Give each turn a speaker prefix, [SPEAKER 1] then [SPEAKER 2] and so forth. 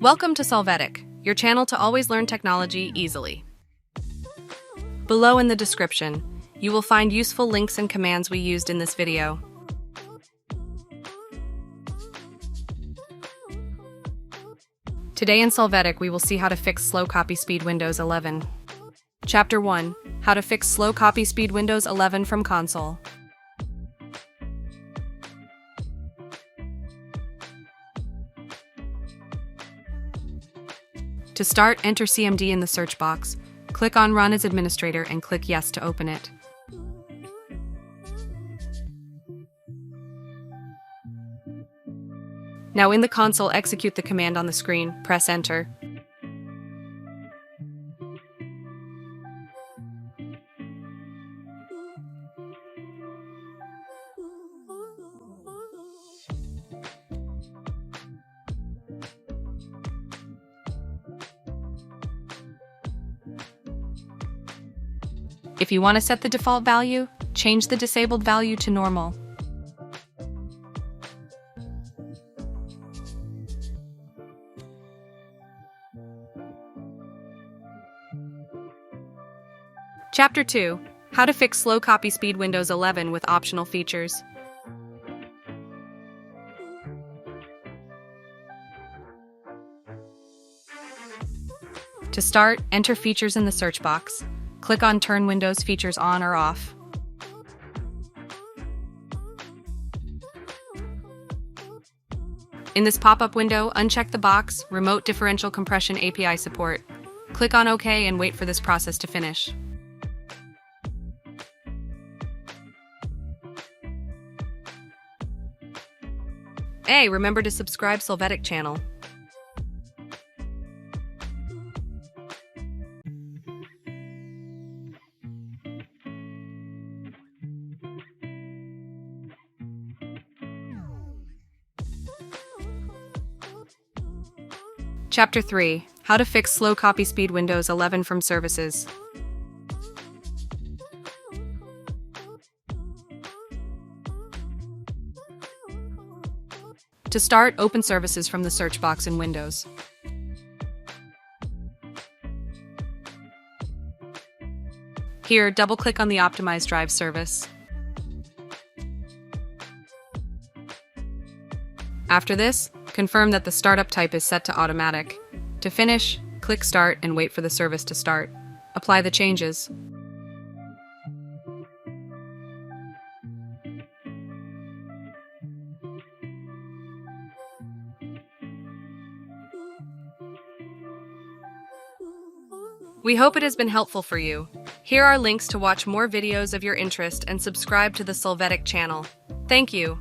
[SPEAKER 1] Welcome to Solvetic, your channel to always learn technology easily. Below in the description, you will find useful links and commands we used in this video. Today in Solvetic, we will see how to fix slow copy speed Windows 11. Chapter 1. How to fix slow copy speed Windows 11 from console. To start, enter CMD in the search box. Click on Run as Administrator and click Yes to open it. Now in the console, execute the command on the screen. Press Enter. If you want to set the default value, change the disabled value to normal. Chapter 2. How to fix slow copy speed Windows 11 with optional features. To start, enter features in the search box. Click on Turn Windows features on or off. In this pop-up window, uncheck the box Remote Differential Compression API Support. Click on OK and wait for this process to finish. Hey, remember to subscribe Solvetic channel. Chapter 3. How to fix slow copy speed Windows 11 from services. To start, open Services from the search box in Windows. Here, double-click on the Optimized Drive service. After this, confirm that the startup type is set to automatic. To finish, click Start and wait for the service to start. Apply the changes. We hope it has been helpful for you. Here are links to watch more videos of your interest and subscribe to the Solvetic channel. Thank you.